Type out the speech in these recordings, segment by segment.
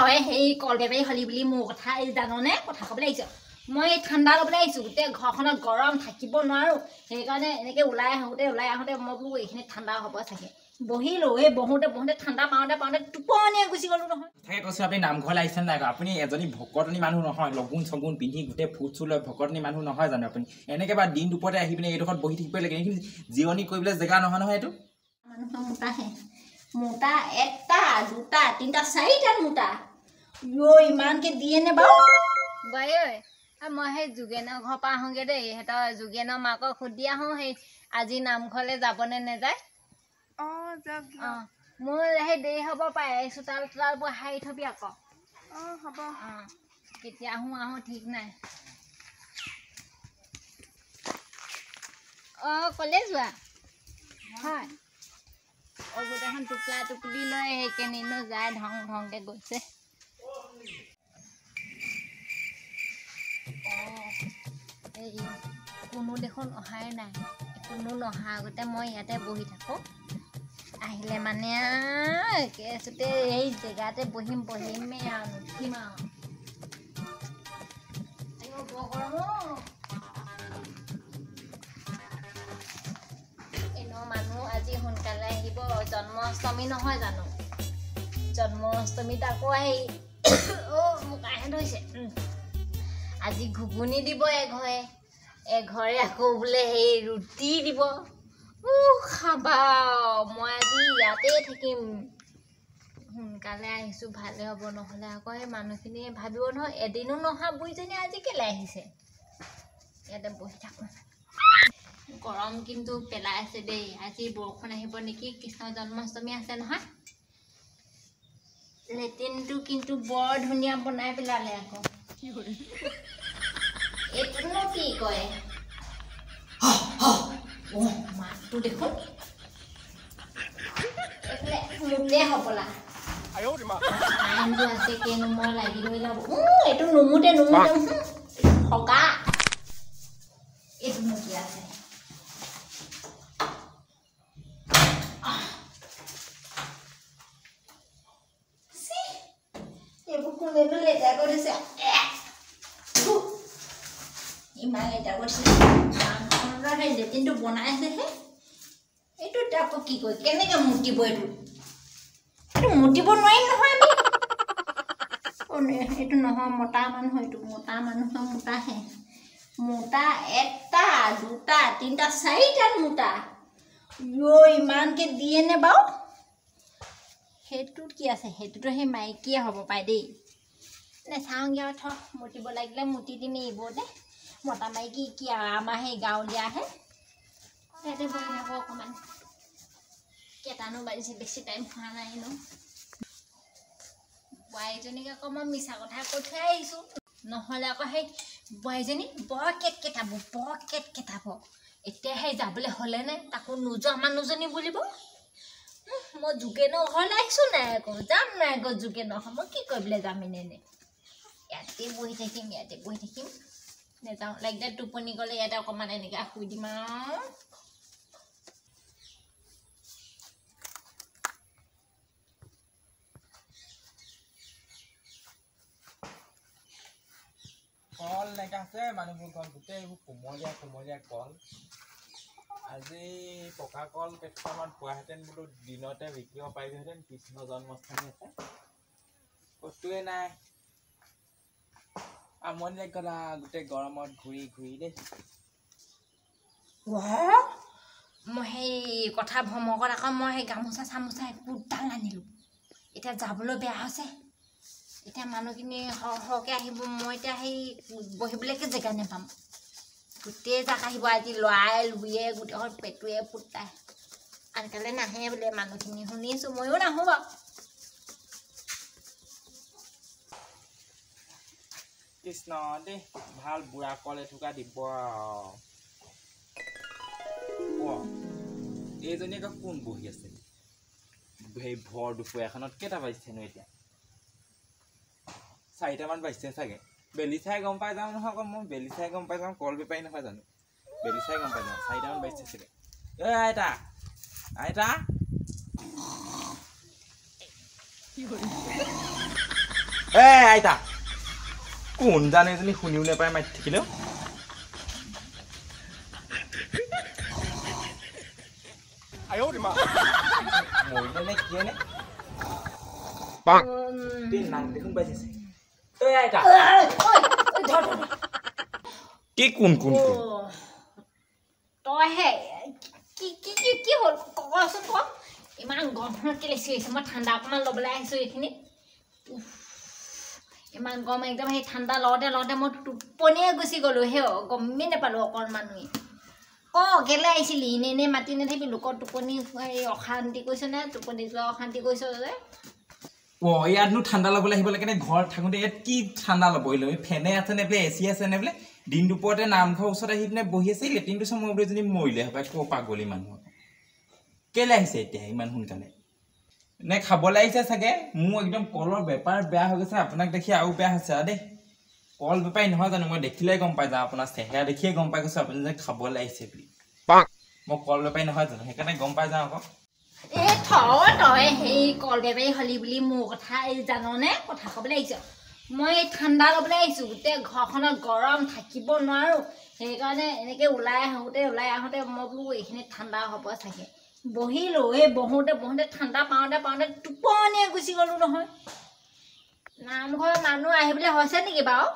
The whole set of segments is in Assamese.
তই সেই কল বেপাৰী হলি বুলি মোৰ কথা জাননে কথা ক'বলৈ আহিছ মই ঠাণ্ডা ল'বলৈ আহিছোঁ গোটেই ঘৰখনত গৰম থাকিব নোৱাৰোঁ সেইকাৰণে এনেকৈ ওলাই আহোঁতে মই বোলো এইখিনি ঠাণ্ডা হ'ব চাগে বহিলোঁ এই বহোঁতে ঠাণ্ডা পাওঁতে টোপনিয়ে গুচি গ'লোঁ নহয় তাকে কৈছোঁ আপুনি নামঘৰলৈ আহিছে নাই আপুনি এজনী ভকতনী মানুহ নহয় লগুণ চগুণ পিন্ধি গোটেই ফুট চুট লৈ ভকতনী মানুহ নহয় জানো আপুনি এনেকৈ বা দিন দুপৰতে আহি পিনে এইডোখৰত বহি থাকিবই লাগে এইখিনি জিৰণি কৰিবলৈ জেগা নহয় নহয় এইটো মানুহৰ মোটা এটা দুটা তিনিটা চাৰিটা মোটা ইমানকৈ দিয়েনে বাৰু বাই ঐ মই সেই যোগেনৰ ঘৰৰ পৰা আহোঁগৈ দেই সিহঁতৰ যোগেনৰ মাকক সুধি আহোঁ সেই আজি নামঘৰলৈ যাবনে নেযায় অঁ যাওক অঁ মোৰ সেই দেৰি হ'ব পাৰে এই চোতালবোৰ সাৰি থবি আকৌ অঁ হ'ব অঁ কেতিয়া আহোঁ ঠিক নাই অঁ ক'লে যোৱা হয় গোটেইখন টোপলা টোপলি লৈ সেইকেনিনো যায় ধংকৈ গৈছে এই কোনো দেখোন অহাই নাই কোনো নহা আগতে মই ইয়াতে বহি থাকোঁ আহিলে মানে একেচোতে এই জেগাতে বহিমেই আৰু নুঠিম আৰু বৰ গৰম এনেও মানুহ আজি সোনকালে আহিব জন্মাষ্টমী নহয় জানো জন্মাষ্টমীত আকৌ আহি মোক কাহে ধৰিছে আজি ঘুগুনি দিব এঘৰে আকৌ বোলে সেই ৰুটি দিব খাবা মই আজি ইয়াতে থাকিম সোনকালে আহিছোঁ ভালে হ'ব নহ'লে আকৌ এই মানুহখিনিয়ে ভাবিব নহয় এদিনো নহা বুঢ়ীজনী আজি কেলৈ আহিছে ইয়াতে বহি থাকোঁ গৰম কিন্তু পেলাই আছে দেই আজি বৰষুণ আহিব নেকি কৃষ্ণ জন্মাষ্টমী আছে নহয় লেট্ৰিনটো কিন্তু বৰ ধুনীয়া বনাই পেলালে আকৌ এইটোনো কি কয় মাতটো দেখোন এইফালে মুতে হ'বলা কাৰেণ্টটো আছে কেই নম্বৰ লাগি লৈ যাব এইটো নুমুতে সগা এইটো মুতি আছে এইবোৰ কোনেনো লেতেৰা কৰিছে ইমান লেতেৰা কৰিছে সেই লেট্ৰিনটো বনাইছেহে এইটো আকৌ কি কয় কেনেকৈ মুতিব এইটো মুতিব নোৱাৰিম নহয় আমি এইটো নহয় মতা মানুহ এইটো মতা মানুহৰ মোটাহে মোটা এটা দুটা তিনিটা চাৰিটা মোটা ইমানকৈ দিয়েনে বাৰু সেইটোত কি আছে সেইটোতো সেই মাইকীয়ে হ'ব পাৰে দেই নেচাওঁগৈ আৰু মুতিব লাগিলে মুতি দিম এইবোৰতে মতা মাইকী কি আৰু আমাৰ সেই গাঁৱলীয়াহে ইয়াতে বহি থাকোঁ অকণমান কেইটানো বাজিছে বেছি টাইম হোৱা নাই ন বোৱাৰীজনীক আকৌ মই মিছা কথা কৈ থৈ আহিছোঁ নহ'লে আকৌ সেই বোৱাৰীজনী বৰ কেটকেটাব এতিয়া সেই যাবলৈ হ'লেনে তাকো নোযোৱা মানুহজনী বুলিব মই যোগেনৰ ঘৰলৈ আহিছোঁ নাই আকৌ যাম নাই আকৌ যোগেনৰ ঘৰ মই কি কৰিবলৈ যাম এনেই ইয়াতে বহি থাকিম নেযাওঁ লাগিলে টোপনি গ'লে ইয়াতে অকণমান এনেকৈ শুই দিম আৰু কল নাইকিয়া আছে মানুহবোৰ ঘৰত গোটেই এইবোৰ কোমলীয়া কল আজি পকা কল কেইটামান পোৱাহেঁতেন বোলো দিনতে বিকিব পাৰিলোহেঁতেন কৃষ্ণ জন্মাষ্টমী আছে ক'তোৱে নাই আমনি লাগি গ'লা গোটেই গৰমত ঘূৰি দেই মই সেই কথা ভ্ৰমকত আকৌ মই সেই গামোচা চামোচা একোডাল আনিলোঁ এতিয়া যাবলৈ বেয়া হৈছে এতিয়া মানুহখিনি সৰহকৈ আহিব মই এতিয়া সেই বহিবলৈকে জেগা নাপাম গোটেই জাক আহিব আজি লৰাই লুইয়ে গোটেইখন পেটুৱে ফুটাই আনকালে নাহে বোলে মানুহখিনি শুনিছোঁ ময়ো নাহোঁ বাৰু কৃষ্ণ দেই ভাল বুঢ়া কল এথোকা দিব এইজনী আকৌ কোন বহি আছে সেই ভৰ দুপৰীয়াখনত কেইটা বাজিছেনো এতিয়া 4টামান বাজিছে চাগে বেলি চাই গম পাই যাওঁ নহয় আকৌ মই বেলি চাই গম পাই যাওঁ কল বেপাৰী নহয় জানো বেলি চাই গম পাই যাওঁ 4টামান বাজিছে চাগে আইতা আইতা কোন জানে এজনী শুনিও নাপায় মাতি থাকিলেও মৰিলে নে কিয়ে নে নাক দেখোন বাজিছে আইতা কি কোন কোন তইহে কি হ'ল কচোন ক ইমান গৰমখনত কেলে চিঞৰিছে মই ঠাণ্ডা অকণমান ল'বলৈ আহিছোঁ এইখিনি ইমান গৰম একদম সেই ঠাণ্ডা লওঁতে মই টোপনিয়ে গুচি গ'লোঁ সেই গমেই নাপালোঁ অকণমানুহে কেলে আহিছিলি এনে মাতি নাথাকিবি লোকৰ টোপনি অশান্তি কৰিছ নে টোপনি যোৱা অশান্তি কৰিছ যে ইয়াতনো ঠাণ্ডা ল'বলৈ আহিব লাগে নে ঘৰত থাকোঁতে ইয়াত কি ঠাণ্ডা ল'ব লৈ ফেনে আছে নে বোলে এচি আছে নে বোলে দিন দুপৰতে নামঘৰৰ ওচৰত আহি পিনে বহি আছে লেট্ৰিনটো সময় বোলে যদি মৰিলে হ'ব ক'ৰ পাগলী মানুহ কেলে আহিছে এতিয়া ইমান সোনকালে নে খাবলৈ আহিছে চাগে মোৰ একদম কলৰ বেপাৰ বেয়া হৈ গৈছে আপোনাক দেখি আৰু বেয়া হৈছে আৰু দেই কল বেপাৰী নহয় জানো মই দেখিলে গম পাই যাওঁ আপোনাৰ চেহেৰা দেখিয়ে গম পাই গৈছোঁ আপুনি যে খাবলৈ আহিছে বুলি মই কল বেপাৰী নহয় জানো সেইকাৰণে গম পাই যাওঁ আকৌ তই সেই কল বেপাৰী হলি বুলি মোৰ কথা জাননে কথা ক'বলৈ আহিছ মই ঠাণ্ডা ল'বলৈ আহিছোঁ গোটেই ঘৰখনত গৰম থাকিব নোৱাৰোঁ সেইকাৰণে এনেকৈ ওলাই আহোঁতে মই বোলো এইখিনি ঠাণ্ডা হ'ব চাগে বহিলোঁ বহোঁতে ঠাণ্ডা পাওঁতে টোপনিয়ে গুচি গ'লোঁ নহয় নামঘৰৰ মানুহ আহিবলৈ হৈছে নেকি বাৰু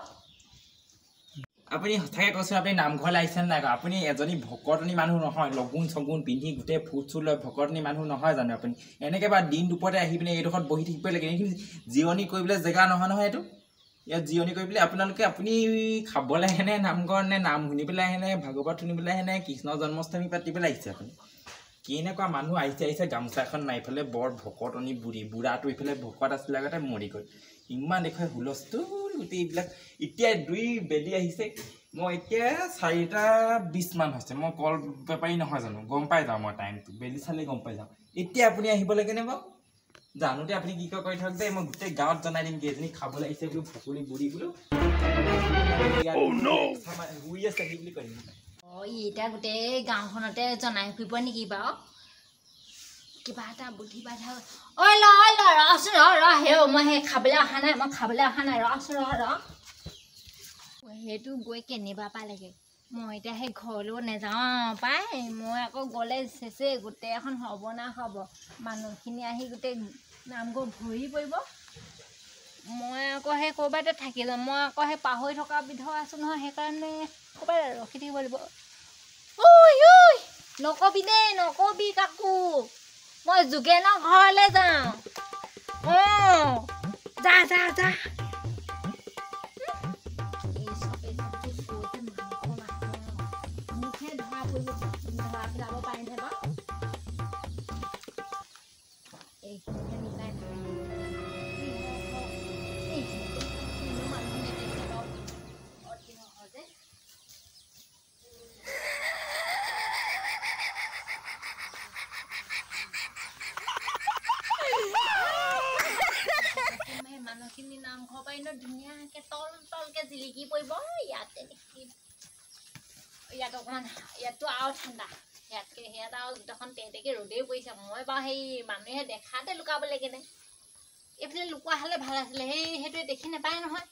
আপুনি সঁচাকৈ কৈছোঁ আপুনি নামঘৰলৈ আহিছে নাই আপুনি এজনী ভকতনী মানুহ নহয় লগুণ চগুণ পিন্ধি গোটেই ফুট চুট লৈ ভকতনী মানুহ নহয় জানো আপুনি এনেকৈ বা দিন দুপৰতে আহি পিনে এইডোখৰত বহি থাকিবই লাগে এইখিনি জিৰণি কৰিবলৈ জেগা নহয় এইটো ইয়াত জিৰণি কৰিবলৈ আপুনি খাবলৈ আহেনে নামঘৰ নে নাম শুনিবলৈ আহেনে ভাগৱত শুনিবলৈ আহেনে কৃষ্ণ জন্মাষ্টমী পাতিবলৈ আহিছে আপুনি কেনেকুৱা মানুহ আহিছে গামোচা এখন মাৰি পেলাই বৰ ভকতনী বুঢ়াটো ইফালে ভকত আছিলে আগতে মৰি গ'ল ইমান দেখুৱাই হুলস্থুল গোটেই এইবিলাক এতিয়া 2 বেলি আহিছে মই এতিয়া 4:20 মান হৈছে মই কল বেপাৰী নহয় জানো গম পাই যাওঁ মই টাইমটো বেলি চালে গম পাই যাওঁ এতিয়া আপুনি আহিব লাগে নে বাৰু জানোতে আপুনি কি কৰি থাকক দেই মই গোটেই গাঁৱত জনাই দিম কি এজনী খাবলৈ আহিছে বোলো ভকুলি বুঢ়ী বোলো শুই আছে বুলি কৈ দিম এতিয়া গোটেই গাঁওখনতে জনাই ফুৰিব নেকি বাৰু কিবা এটা বুদ্ধি বাধা ৰচোন মই সেই খাবলৈ অহা নাই ৰচোন সেইটো গৈ কেনিবা পালেগে মই এতিয়া সেই ঘৰলৈও নাযাওঁ পাই মই আকৌ গ'লে চেচে গোটেই এখন সৰ্বনাশ হ'ব মানুহখিনি আহি গোটেই নামঘৰ ভৰি পৰিব মই আকৌ সেই ক'ৰবাতে থাকি যাম মই আকৌ সেই পাহৰি থকা বিধ আছোঁ নহয় সেইকাৰণে ক'ৰবাত ৰখি থাকিব লাগিব নকবি কাকো মই যোগেনৰ ঘৰলৈ যাওঁ যা যাব পাৰিছে বাৰু এইখিনিকে লুকাই মানুহখিনি নামঘৰ পৰা ইনে ধুনীয়াকৈ তলকৈ জিলিকি পৰিব ইয়াতে দেখি ইয়াত অকণমান ইয়াততো আৰু ঠাণ্ডা ইয়াত আৰু গোটেইখন তেতেকৈ ৰ'দেই পৰিছে মই বাৰু সেই মানুহে দেখাতে লুকাব লাগে নে এইফালে লুকুৱা হ'লে ভাল আছিলে সেইটোৱে দেখি নাপায় নহয়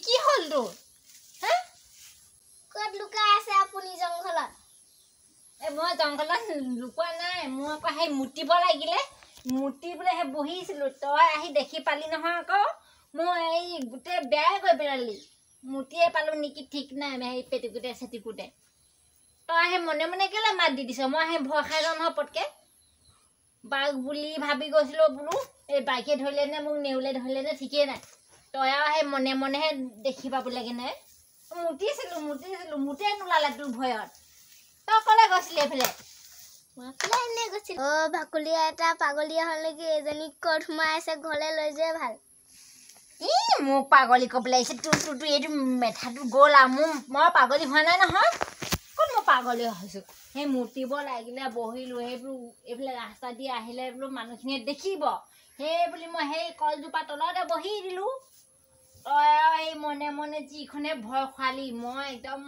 কি হ'ল তোৰ ক'ত লুকাই আছে আপুনি জংঘলত মই জংঘলত লুকুৱা নাই মোৰ আকৌ সেই মুতিব লাগিলে মুতি বোলে সেই বহিছিলোঁ তই আহি দেখি পালি নহয় আকৌ মই এই গোটেই বেয়াই কৰি পেলালি মুতিয়ে পালোঁ নেকি ঠিক নাই সেই পেটিকুটে চেটিকুটে তই সেই মনে কেলৈ মাত দি দিছ মই সেই ভয় খাই যাওঁ নহয় পটকৈ বাঘ বুলি ভাবি গৈছিলোঁ বোলো এই বাইকে ধৰিলে নে মোক নেউলে ধৰিলে নে ঠিকেই নাই তই আৰু সেই মনেহে দেখি পাব লাগে নে মুতিছিলোঁ মুতেই নোলালে তোৰ ভয়ত তই ক'লে গৈছিলি এইফালে ভাকুলীয়া এটা পাগলীয়া হ'ল নেকি এজনী ক'ত সোমাই আছে ঘৰলৈ লৈ যোৱাই ভাল মোক পাগলী ক'বলৈ আহিছে তোৰ এইটো মেথাটো গ'ল আৰু মই পাগলী হোৱা নাই নহয় ক'ত মই পাগলী হৈছোঁ সেই মুতিব লাগিলে বহিলোঁ সেইবোৰ এইফালে ৰাস্তা দি আহিলে বোলো মানুহখিনিয়ে দেখিব সেই বুলি মই সেই কলজোপা তলতে বহি দিলোঁ তই আৰু সেই মনে যিখনে ভয় খোৱালি মই একদম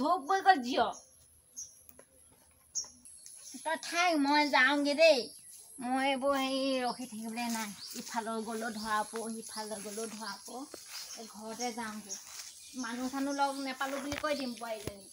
ধূপ গৈ গ'ল জিয় তই থাক মই যাওঁগৈ দেই মই এইবোৰ হেৰি ৰখি থাকিবলৈ নাই ইফালৰ গ'লেও ধৰা পো সিফালে গ'লেও ধৰা পো ঘৰতে যাওঁগৈ মানুহ চানুহ লগ নেপালোঁ বুলি কৈ দিম বোৱাৰীজনী